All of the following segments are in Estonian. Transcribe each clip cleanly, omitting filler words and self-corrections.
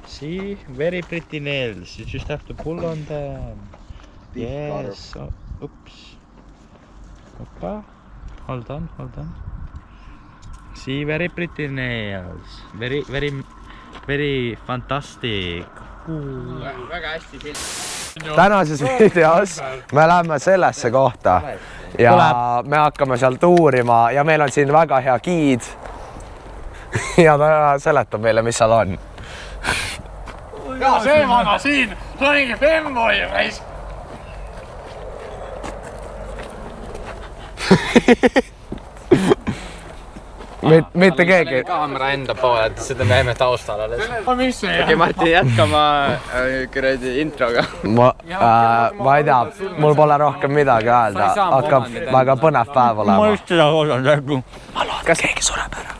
See, very pretty nails. You just have to pull on them. Yes. Oh, oops. Opa. Hold on. See, very pretty nails. Very fantastic. Väga hästi pilt. Tänases videos me läheme sellesse kohta ja me hakkame sealt uurima ja meil on siin väga hea giid ja ta seletab meile, mis seal on. Ja see vana siin oli Femboi reis. Mitte keegi. Kaamera enda poole, et seda näeme taustal alles. Mis see? Okei, Martin, jätkama kuradi introga. Ma ei tea, mul pole rohkem midagi öelda. Hakkab väga põnev päev olema. Ma just seda osan tägu. Ma loodan, kas keegi sureb ära?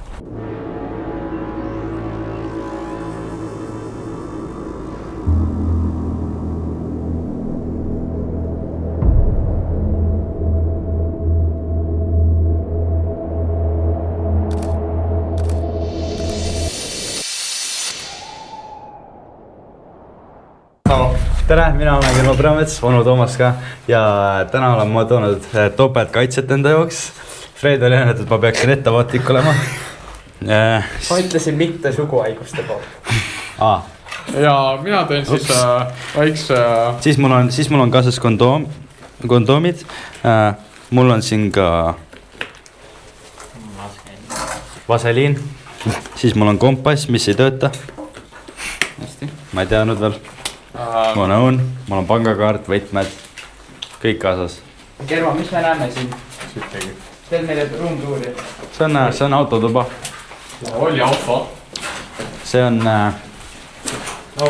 Tere, mina olen Kelmo Prõmets, onu Toomas ka ja täna olen ma toonud topeltkaitset enda jooks. Fred oli öelnud, et ma peaksin ettevaatlik olema. Ma ütlesin mitte suguhaiguste poolt. Ja mina teen siis väikse... Siis mul on kaasas kondoomid. Mul on siin ka vaseliin. Siis mul on kompass, mis ei tööta. Ma ei teadnud veel. Mul on pangakaart, võtmed, kõik kaasas. Kermo, mis me näeme siin? Teed meile ruumtuuri. See on autotuba. Oli auto. See on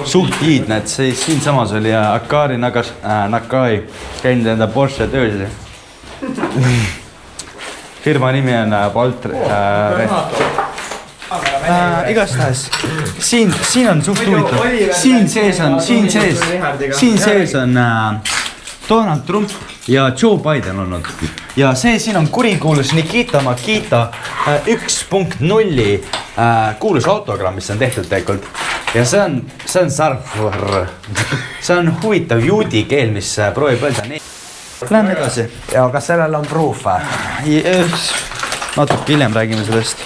suht iidne, et siin samas oli Akari Nakai käinud enda Porsche töös. Firma nimi on Baltri. Igastahes, siin on suht huvitav. Siin sees on Donald Trump ja Joe Biden olnud. Ja siin on kurikuulus Nikita Makita 1.0 kuulus autogramm, mis on tehtud tegelikult. Ja see on huvitav juudi keel, mis proovib öelda. Lähme edasi. Ja kas sellel on proof? Natuke hiljem räägime sellest.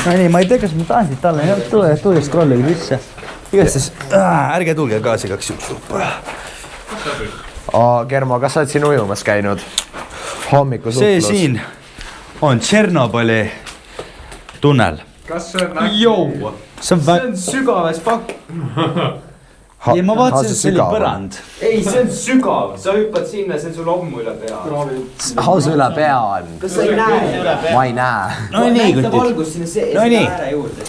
Nii, ma ei tea, kas ma tahan siit alla, tule scrolligi sisse. Igastes, ärge tulge kaasa igaks juks. Kermo, kas sa oled siin ujumas käinud? Hommikusuplus. See siin on Tšernobõli tunnel. Kas see on Jou! See on sügaves pakk. Ja ma vaatasin, et see oli põrand. Ei, see on sügav. Sa hüppad sinna, see on sul ommu üle pea. Hausa üle pea on. Kas sa ei näe? Ma ei näe. No nii, näita valgus sinna ääre juurde.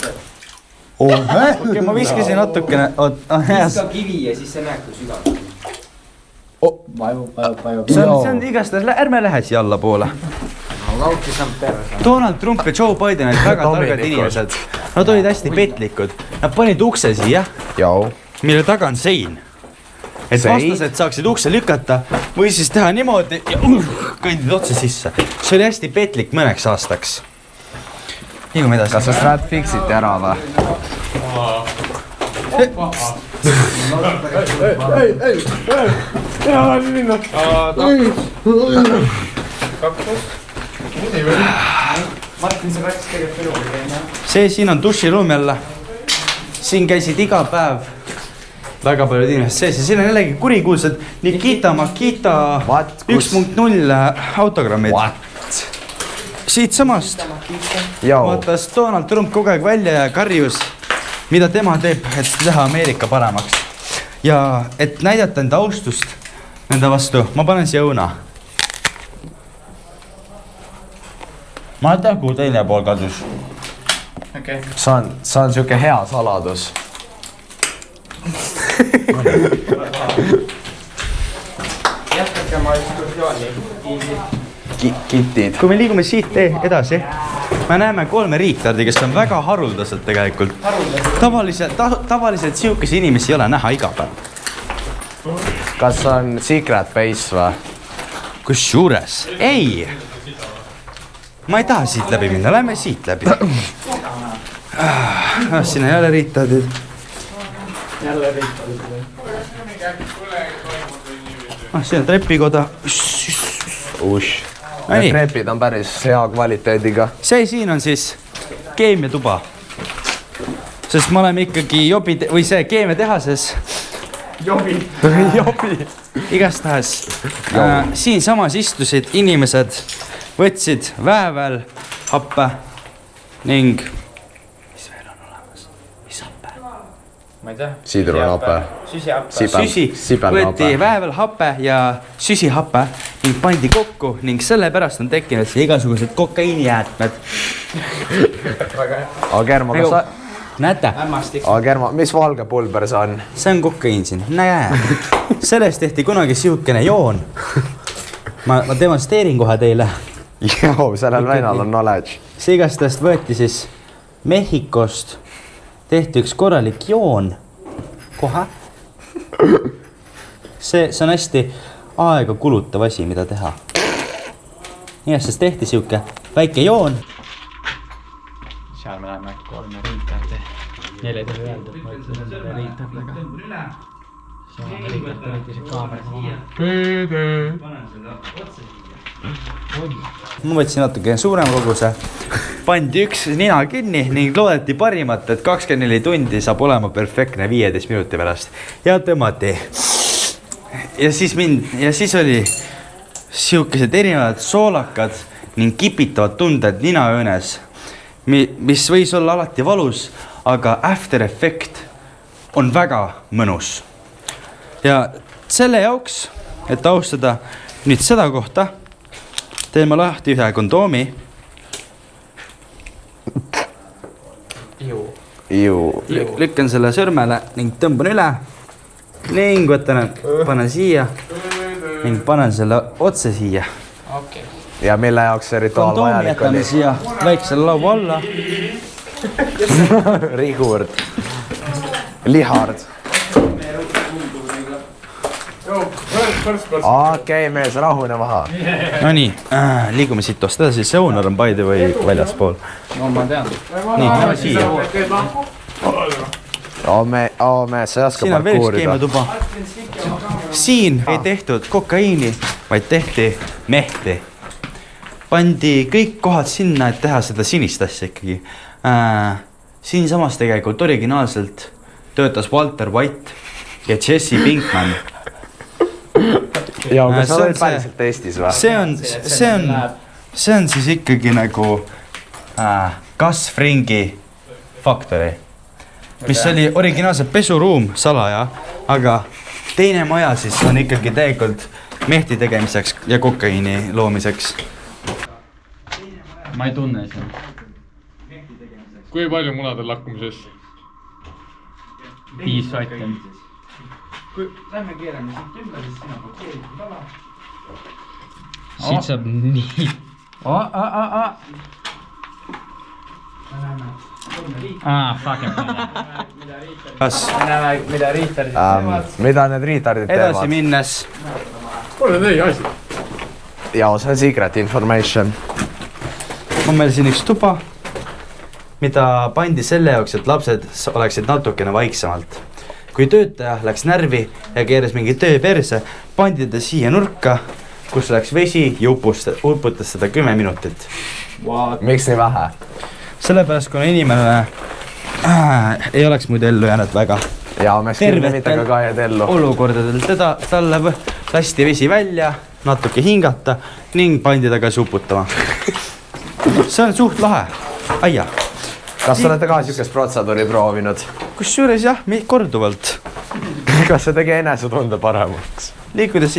Okei, ma viskasin natukene. Viska kivi ja siis sa näed, kui sügav. See on igastahes, ärme lähe siia alla poole. Donald Trump ja Joe Biden olid väga targad inimesed. Nad olid hästi petlikud. Nad panid ukse siia, mille taga on sein. Et vastased saaksid ukse lükata või siis teha niimoodi ja kõndid otse sisse. See oli hästi petlik mõneks aastaks. Liigume edasi. Kas sa strat fixiti ära või? Martin, sa rääkis tegelikult peruga. See siin on duširuum jälle. Siin käisid iga päev väga paljud inimesed sees ja siin on jällegi kurikuulsad Nikita Makita 1.0 autogrammid. Siit samast vaatas Donald Trump kogu aeg välja ja karjus, mida tema teeb, et teha Ameerika paremaks. Ja et näidata enda austust nende vastu, ma panen siia õuna. Ma ei tea, kuhu teine pool kadus. See on siuke hea saladus. Jätkake oma ekskursiooni. Kitid. Kui me liigume siit edasi, me näeme 3 riiktardi, kes on väga haruldased tegelikult. Tavaliselt siukesi inimesi ei ole näha iga päev. Kas on secret base või? Kus juures? Ei! Ma ei taha siit läbi minna, lähme siit läbi. Siin ei ole riitardid. Jälle riitar. Siin on trepikoda. Need trepid on päris hea kvaliteediga. See siin on siis keemiatuba. Sest me oleme ikkagi või see keemiatehases. Jobi. Igastahes siin samas istusid inimesed, võtsid väävel happe ning mis veel on olemas? Mis happe? Ma ei tea. Siidrunape. Süsi võeti väävel happe ja süsihappe ning pandi kokku ning sellepärast on tekkinud igasugused kokaiinijäätmed. Aga Germo, kas sa... Näete? Aga Germo, mis valge pulber see on? See on kokaiin siin. Näe. Sellest tehti kunagi sihukene joon. Ma demonsteerin kohe teile. Joo, sellel veinal on knowledge. See igastest võeti siis Mehhikost. Tehti üks korralik joon. Kohe. See on hästi aega kulutav asi, mida teha. Igastest tehti sihuke väike joon. Seal me läheme kolme riitardi. Neile ei tohi öelda, et ma ütlen selle riitardega. See on riitard, eriti see kaamera. Ma võtsin natuke suurem koguse. Pandi üks nina kinni ning loodeti parimat, et 24 tundi saab olema perfektne 15 minuti pärast. Ja tõmmati. Ja siis oli sihukesed erinevad soolakad ning kipitavad tunded ninaöönes, mis võis olla alati valus, aga after effect on väga mõnus. Ja selle jaoks, et austada nüüd seda kohta, teen ma lahti ühe kondoomi. Lükkan selle sõrmele ning tõmban üle ning panen siia ning panen selle otse siia. Okei. Ja mille jaoks see rituaal vajalik jätame oli? Siia väiksele laua alla. Rigurd. Lihard. Okei, mees, rahune maha. No nii, liigume siit tost edasi. See õunar on by the way väljaspool. No ma tean. Nii, lähme siia. Mees, sa ei oska Siin on veel üks parkuurida. keemiatuba. Siin ei tehtud kokaiini, vaid tehti mehti. Pandi kõik kohad sinna, et teha seda sinist asja ikkagi. Siin samas tegelikult originaalselt töötas Walter White ja Jesse Pinkman. Ja, kas sa see on oled päriselt Eestis või? See on siis ikkagi nagu Gasfringi Factory, mis oli originaalselt pesuruum salaja, aga teine maja siis on ikkagi tegelikult mehti tegemiseks ja kokaiini loomiseks. Ma ei tunne siin. Kui palju munadel lakkumises? 5 sotti. Lähme keerame siit ümber, siis sina pakeeritud ala. Siit saab nii. Fucking Kas mida riitardid teevad? Mida need riitardid edasi teevad? minnes Pole teie asi. Ja, see on secret information. on meil siin üks tuba, mida pandi selle jaoks, et lapsed oleksid natukene vaiksemalt. Kui töötaja läks närvi ja keeras mingi töö perse, pandi ta siia nurka, kus läks vesi ja uputas seda 10 minutit. Miks nii vähe? Sellepärast, kuna inimene ei oleks muidu ellu jäänud väga. Ja, me skirnimitega ka jääd ellu. Olukordadel talle lasti vesi välja, natuke hingata ning pandi ta ka suputama. See on suht lahe. Aia. Kas sa olete ka siukest protseduuri proovinud? Kusjuures jah, korduvalt. Kas see tegi enesetunde paremaks? Liikudes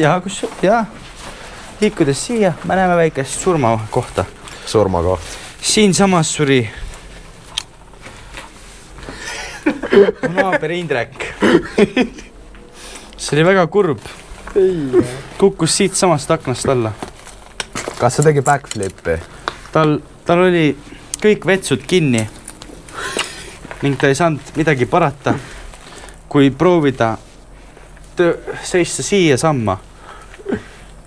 siia, me näeme väikest surmakohta. Surmakoht. Siin samas suri naaber Indrek. See oli väga kurb. Kukkus siit samast aknast alla. Kas see tegi backflipi? Tal oli kõik vetsud kinni ning ta ei saanud midagi parata, kui proovida seista siia samma.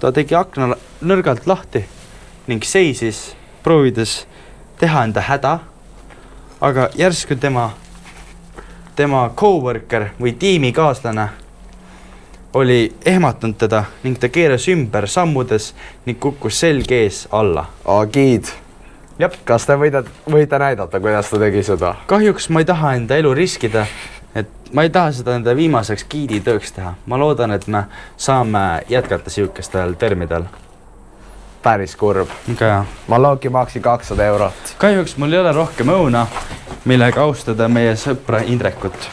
Ta tegi akna nõrgalt lahti ning seisis, proovides teha enda häda, aga järsku tema tema coworker või tiimikaaslane oli ehmatanud teda ning ta keeras ümber sammudes ning kukkus selg ees alla. Giid. Jep. Kas te võite näidata, kuidas ta tegi seda? Kahjuks ma ei taha enda elu riskida, et ma ei taha seda enda viimaseks giiditööks teha. Ma loodan, et me saame jätkata siukestel termidel. Päris kurb. Okay. Ma Loki maksin 200 €. Kahjuks mul ei ole rohkem õuna, millega austada meie sõpra Indrekut.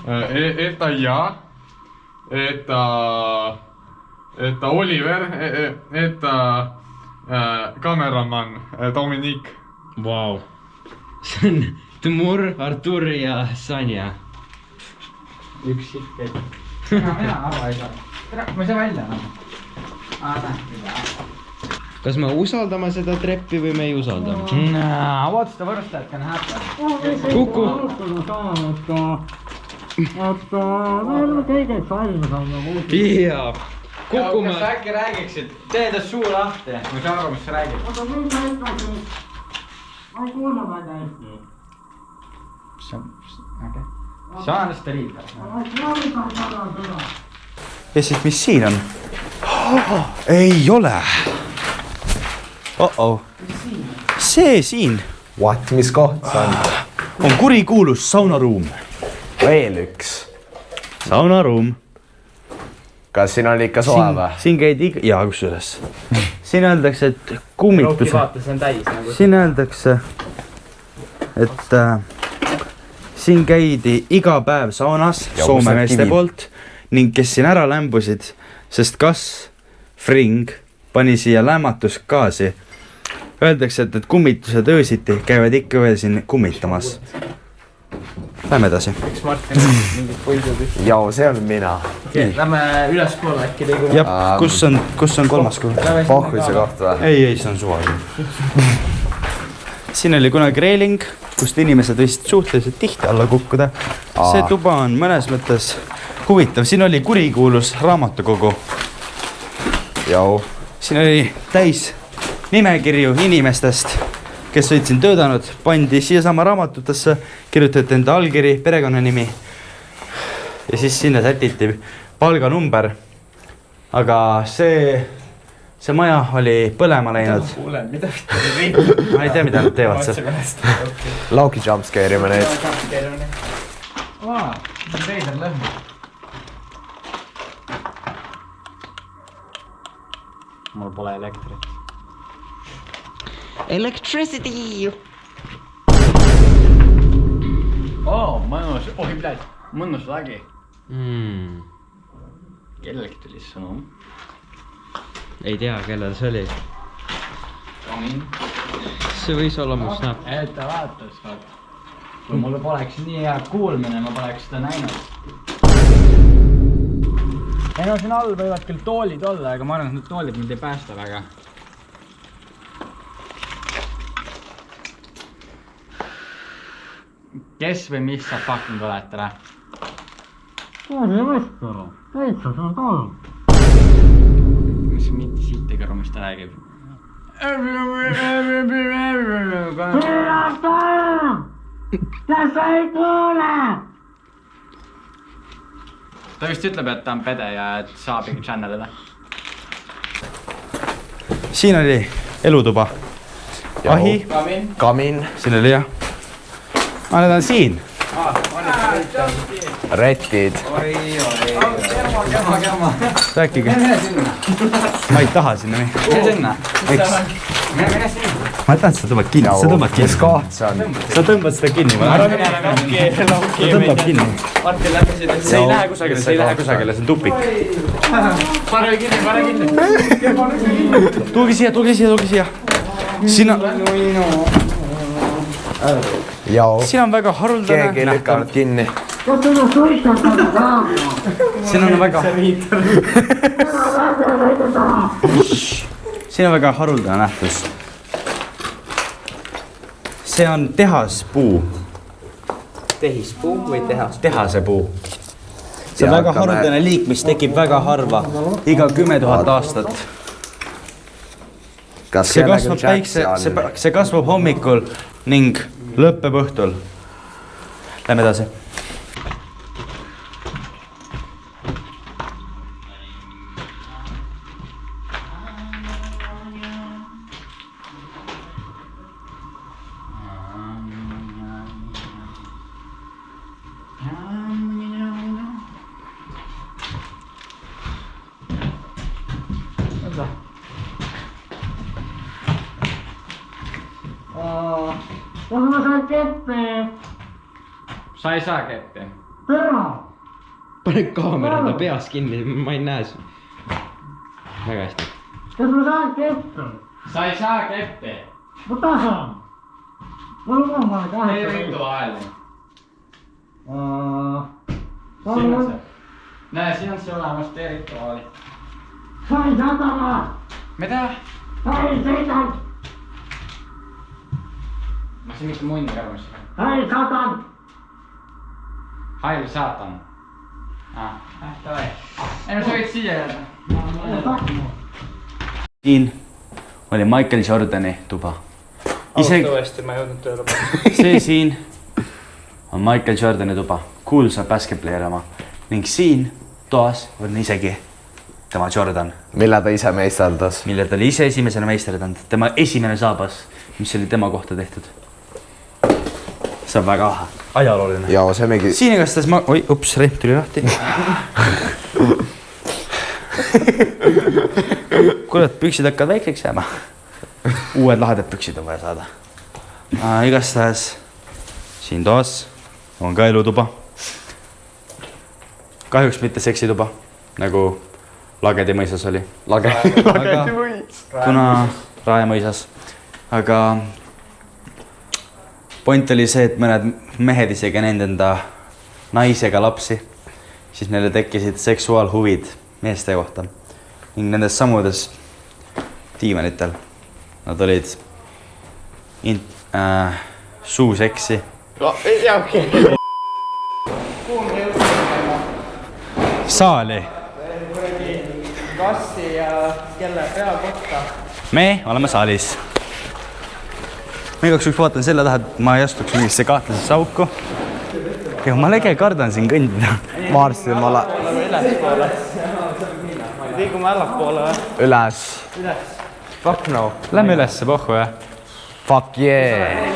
Это я, это Оливер, это камераman Dominik. Vau. See on Timur, Artur ja Sanja. Üks siht. Mina arva ei saa. Ma ei saa välja enam. Kas me usaldame seda treppi või me ei usalda? What's the worst that can happen? Kuku! Jaa! Kuku Kas äkki räägiksid? Tee enda suu lahti. Kui sa arva, mis sa räägid? Ma ei kuulnud väga hästi. See on steriilne. Ja siis mis siin on? Ei ole. See siin What? Mis koht see on? on kurikuulus saunaruum. Veel üks. Saunaruum. Kas siin oli ikka soe või? Siin käidi jaa, kusjuures. Siin öeldakse, et kummituse. Siin öeldakse, et siin käidi iga päev saunas Soome meeste poolt ning kes siin ära lämbusid, sest kas Fring pani siia lämmatusgaasi. Öeldakse, et kummitused öösiti käivad ikka veel siin kummitamas. Lähme edasi. Joo, see on mina. Lähme üles poole äkki liigume. Ja kus on kolmas koht? Pohvise koht või? Ei, see on suvaline. Siin oli kunagi reiling, kust inimesed võisid suhteliselt tihti alla kukkuda. See tuba on mõnes mõttes huvitav. Siin oli kurikuulus raamatukogu. Joo. Siin oli täis nimekirju inimestest, kes olid siin töötanud, pandi siia sama raamatutesse, kirjutati enda allkiri, perekonnanimi ja siis sinna sätiti palganumber. Aga see maja oli põlema läinud. Ma ei tea, mida nad teevad seal. Lauki jumpscare'ime neid. Veider lõhn. Mul pole elektrit. Electricity! Mõnus, oi blядь, mõnus lagi. Kellelgi tuli sõnum. Ei tea, kellel see oli. See võis olla mu snap. Ta vaatas, vaat. Kui mulle poleks nii hea kuulmine, ma poleks seda näinud. Ei no siin all võivad küll toolid olla, aga ma arvan, et need toolid mind ei päästa väga. Kes või mis sa fucking olete, ära? Oli võstkõru. Täitsa see on kolm. Mis mitte siit ei kõru, mis ta räägib? Kes ei kuule? Ta vist ütleb, et ta on pede ja et saab ikka channelida. Siin oli elutuba. Ahi. Kamin. Siin oli jah. Need on siin. Retid. Rääkige. Ma ei taha sinna nii. Mine sinna. Miks? Ma tahan, sa tõmbad kinni. Sa tõmbad kinni. Mis koht see on? Sa tõmbad seda kinni. Ära mine, Lauki. Ta tõmbab kinni. Martin läbi seda. See ei lähe kusagile, see ei lähe kusagile, see on tupik. Pane kinni. Tuugi siia. Siin on väga haruldane. Keegi ei lükanud kinni. Kas seda suistatada saama? Siin on väga haruldane nähtus. See on tehaspuu. Tehispuu või tehas? Tehasepuu. See on väga haruldane liik, mis tekib väga harva. Iga 10 000 aastat. see kasvab see kasvab hommikul ning lõpeb õhtul. Lähme edasi. Kas ma saan keppi? Sa ei saa keppi. Pera! Pane kaamera enda peas kinni, ma ei näe sind. Väga hästi. Kas ma saan keppi? Sa ei saa keppi. Ma tasan. Mul on oma Tee rituaali. Näe, siin on see olemas, tee rituaali. Sa ei satama! Mida? Sa ei sõidan! Ma siin mitte mundi arvamus. Sa ei satan! Hail saatan. Davai. Ei no sa võid siia jääda. Siin oli Michael Jordani tuba. Tõesti, ma ei jõudnud tööle. See siin on Michael Jordani tuba, kuulsa basketplayer oma. Ning siin toas on isegi tema Jordan. Mille ta ise meisterdas? Mille ta oli ise esimesena meisterdanud. Tema esimene saabas, mis oli tema kohta tehtud. See on väga ajalooline. Ja see mingi... Siin igastas ma... Oi, ups, reip tuli lahti. Kurat, püksid hakkavad väikseks jääma. Uued lahedad püksid on vaja saada. Igastas siin toas on ka elutuba. Kahjuks mitte seksituba, nagu Lagedi mõisas oli. Lagedi mõis. Kuna Rae mõisas. Aga point oli see, et mõned mehed isegi nende enda naisega lapsi, siis neile tekkisid seksuaalhuvid meeste kohta. Ning nendes samudes diivanitel nad olid suuseksi. Saali. Kassi ja kelle peakotta. Me oleme saalis. Ma igaks üks vaatan selle taha, et ma ei astuks mingisse kahtlasesse auku. Ja ma lege kardan siin kõndida. Ma arvasin, ma Ülespoole. Liigume allapoole või? Üles. Fuck no. Lähme ülesse, pohhu jah. Fuck yeah.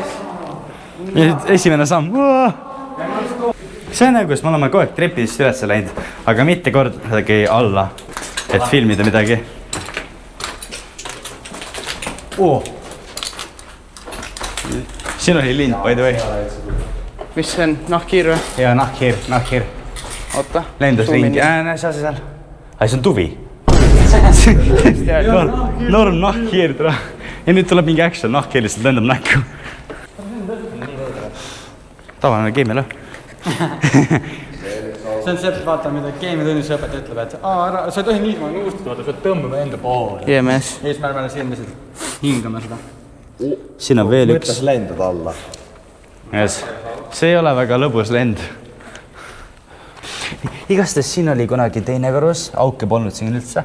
Ja esimene samm. See on nagu, kus me oleme kogu aeg trepidest üles läinud, aga mitte kordagi alla, et filmida midagi. Siin oli lind, by the way. Mis see on? Nahkhiir või? Ja nahkhiir. Oota. Lendas ringi. Seal. See on tuvi. Norm nahkhiir. Ja nüüd tuleb mingi action, nahkhiir lihtsalt lendab näkku. Tavaline keemia lõh. See on see, et vaata, mida keemiatunnis õpetaja ütleb, et sa ei tohi niisama nuustada, sa pead tõmbama enda poole. Jeemes. Ees me oleme siin lihtsalt hingame seda. Siin on veel üks. Võttes lendud alla. Yes. See ei ole väga lõbus lend. Igastes siin oli kunagi teine korrus, auke polnud siin üldse.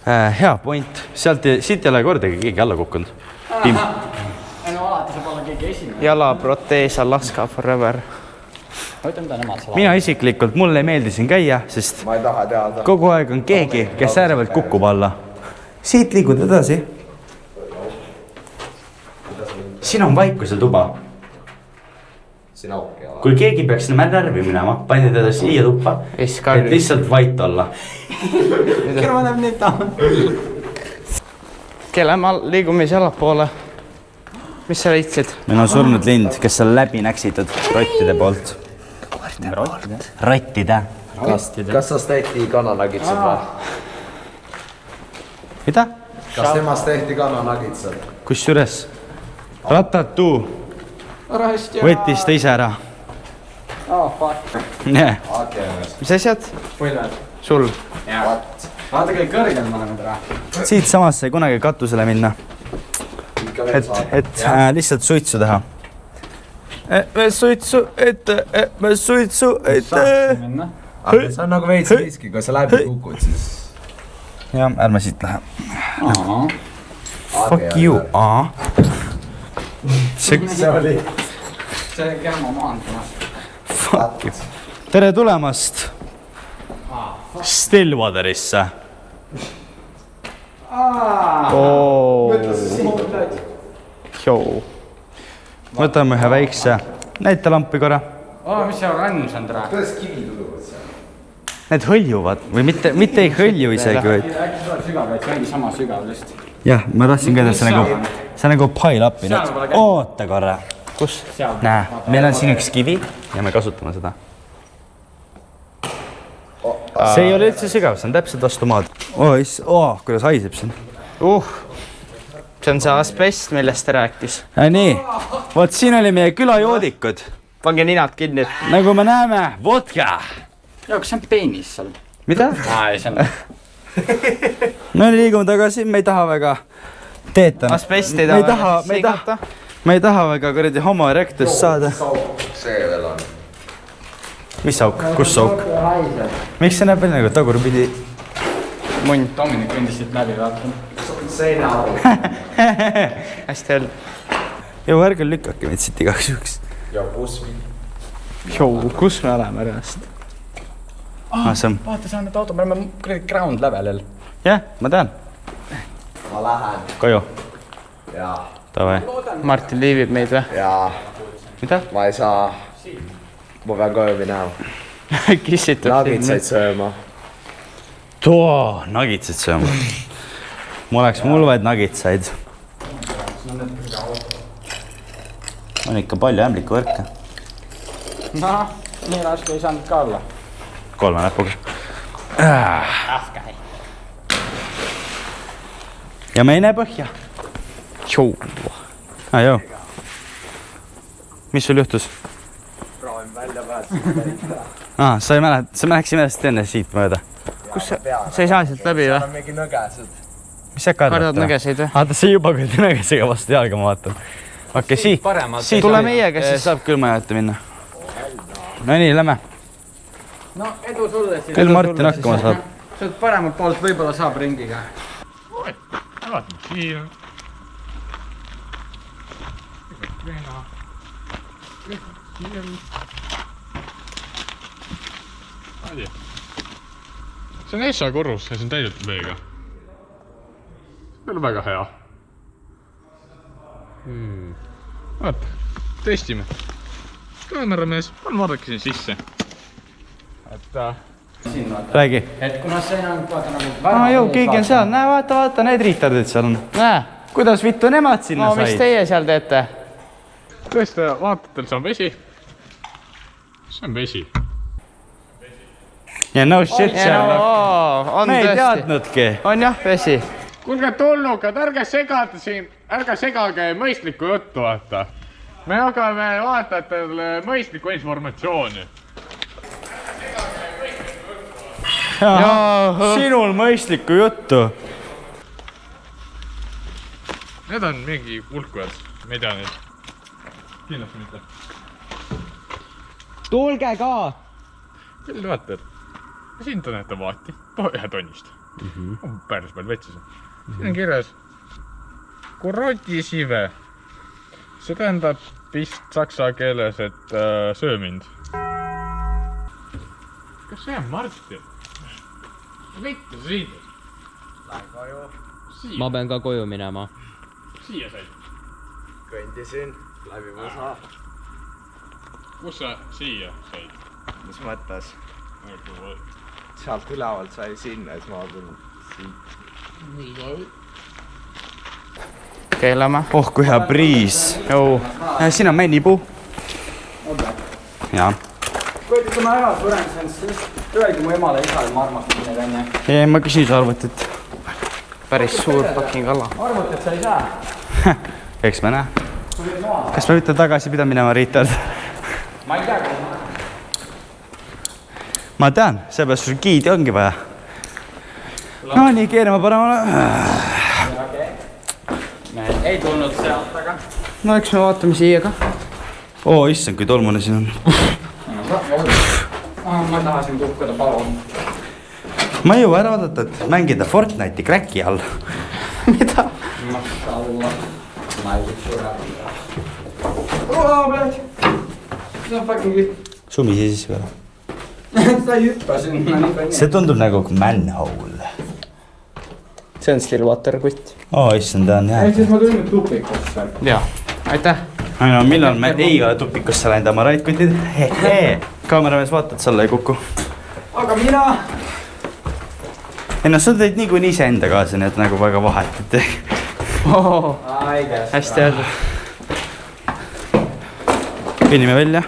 Hea point. Siit ei ole kordagi keegi alla kukkunud. No alati saab olla keegi esimene. Jalaprotees Alaska forever. Mina isiklikult, mulle ei meeldi siin käia, sest Ma ei taha teada. kogu aeg on keegi, kes äärevalt kukub alla. Siit liigud edasi. Siin on vaikuse tuba. Kui keegi peaks närvi minema, pandi teda siia tuppa, et lihtsalt vait olla. Kõrva näeb nii taha. Kelle ma liigume allapoole. Mis sa leidsid? Meil on surnud lind, kes on läbi näksitud rottide poolt. Rottide. Kas sa tehti kananagitsad või? Mida? Kas temast tehti kananagitsad? Kus üles? Ratatuu võttis ta ise ära. Mis asjad? Sul? Vaata kõik kõrgel ma olen ära. Siit samas sai kunagi katusele minna. Et lihtsalt suitsu teha. Me suitsu ette. See on nagu veits riski, kui sa läbi kukud, siis... Ja, ärme siit lähe. Fuck you. See oli. see käima maanduma. Fuck you. Tere tulemast Stillwaterisse. Võtame ühe väikse. Näita lampi korra. Mis see oranž on täna? Kuidas kivi tuduvad seal? Need hõljuvad või mitte ei hõlju isegi, vaid... Äkki tuleb sügav, et see ongi sama sügav lihtsalt. Jah, ma tahtsin ka, et see nagu pile up'i nüüd. Oota korra. Kus? Näe, meil on siin üks kivi ja me kasutame seda. See ei ole üldse sügav, see on täpselt vastu maad. Kuidas haiseb siin. See on see asbest, millest ta rääkis. Nii, võt siin oli meie külajoodikud. Pange ninad kinni. Nagu me näeme, vodka. Joo, kas see on peenis seal? Mida? Ei, see on... No liigume tagasi, me ei taha väga teetana. Asbest ei taha Me ei taha väga kuradi homo erectus saada. See veel on. Mis auk? Kus auk? Miks see näeb veel nagu tagurpidi? Munn. Dominik kõndis siit läbi, vaatan. Seina all. Hästi hell. Joo, ärge lükkake meid siit igaks juhuks. Ja kus mind? Kus me oleme ärjast? Vaata, see on need auto, me oleme ground levelil. Jah, ma tean. Ma lähen. Koju. Jaa. Tavai. Martin liivib meid või? Jaa. Mida? Ma ei saa. Ma pean koju minema. Kissitab Nagitsaid sööma. Too, nagitsaid sööma. Mul oleks mulvaid nagitsaid. On ikka palju ämbliku võrke. Nii raske ei saanud ka olla. 3 näpuga. Ja me ei näe põhja. Joo. Mis sul juhtus? Proovin välja päästa. Sa läheksid mälest enne siit mööda. Kus sa ei saa siit läbi või? Seal on mingi nõgesed. Mis sa kardad? Kardad nõgeseid või? Vaata, see juba küll nõgesega vastu jalga ma vaatan. Okei, siit. Tule meiega siis. Saab küll maja ette minna. No nii, lähme. No edu sulle siis. Küll Martin hakkama saab. Sealt paremalt poolt võib-olla saab ringiga. Vaatame siin. See on Essa korrus ja see on täidetud veega. See on väga hea. Vaata, testime. Kaameramees, palun vaadake siin sisse. Räägi. Et kuna see on vaata nagu... Joo, keegi on seal. Näe, vaata, need riitardid seal on. Näe. Kuidas vittu nemad sinna No, mis said? teie seal teete? Tõesti, vaatatel see on vesi. See on vesi. Ja no shit seal. On Me ei tõesti. teadnudki. On jah, vesi. Kuulge tulnukad, ärge segate siin, ärge segage mõistlikku juttu, vaata. Me jagame vaatajatele mõistlikku informatsiooni. Sinul mõistlikku juttu. Need on mingi ulkujad, me ei tea neid. Kindlasti mitte. Tulge ka! Küll vaatajad. Siin te näete vaati, ühe tonnist. On päris palju vetsis. Siin on kirjas Kurodisive. See tähendab vist saksa keeles, et söö mind. Kas see on Martin? Mitte siit. Lähen koju. Ma pean ka koju minema. Siia said. Kõndisin läbi võsa. Kus sa siia said? Mis mõttes? Sealt ülevalt sai sinna, siis ma tulin siit. Keelame. Oh, kui hea priis. Siin on männipuu. Jaa. Kui ma ära suren, siis öelgi mu emale isale, ma armastan neid enne. Ei, ma küsin su arvutit. Päris suur fucking kala. Arvutit sa ei saa. Eks me näe. Kas me võite tagasi pida minema, Riitard? Ma ei tea, kui ma... Ma tean, seepärast sul giidi ongi vaja. No nii, keerama paremale. Me ei tulnud sealt, aga... No eks me vaatame siia ka. Oo, issand, kui tolmune siin on. Ma tahasin kukkuda, palun. Ma ei jõua ära oodata, et mängida Fortnite'i cracki all. Mida? sumisi siis veel. see tundub nagu manhole. see on Stillwater kutt. oo, issand, ta on hea. ma tulin tupikusse. jaa, aitäh. no millal me ei ole tupikusse läinud, oma raidkutid. Kaameramees, vaata, et sa alla ei kuku. aga mina? ei no sa tõid niikuinii iseenda kaasa, nii et nagu väga vahet, et hästi öeldud. kõnnime välja.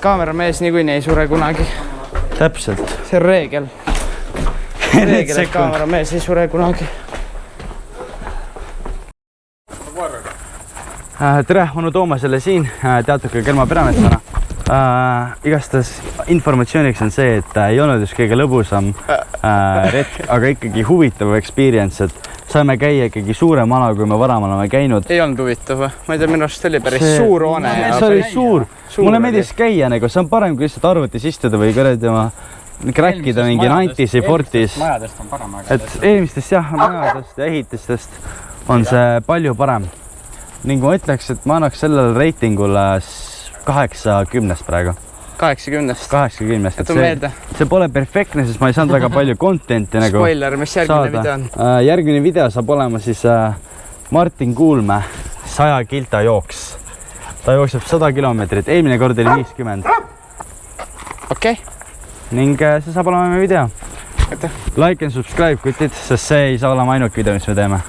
Kaameramees niikuinii ei sure kunagi. Täpselt. See on reegel. Reegel, et kaameramees ei sure kunagi. Tere, onu Toomasele siin, teatuke Kelma perametsana. Igastahes informatsiooniks on see, et ei olnud just kõige lõbusam retk, aga ikkagi huvitav experience, et saime käia ikkagi suurem ala, kui me varem oleme käinud. Ei olnud huvitav, ma ei tea, minu arust oli päris suur hoone. See oli suur. Mulle meeldis käia, nagu see on parem kui lihtsalt arvutis istuda või kõredi oma kräkkida mingi 90's või 40's. Majadest on parem, aga... Et eelmistest jah, majadest ja ehitistest on see palju parem. Ning ma ütleks, et ma annaks sellele reitingule 80 praegu. 80-st. 80, Jätu meelde. See pole perfektne, sest ma ei saanud väga palju contenti nagu Spoiler, mis järgmine video on? Järgmine video saab olema siis Martin Kuulmäe 100 kilta jooks. Ta jookseb 100 kilomeetrit, eelmine kord oli 50. Okei. Ning see saab olema meie video. Like and subscribe, kutid, sest see ei saa olema ainuke video, mis me teeme.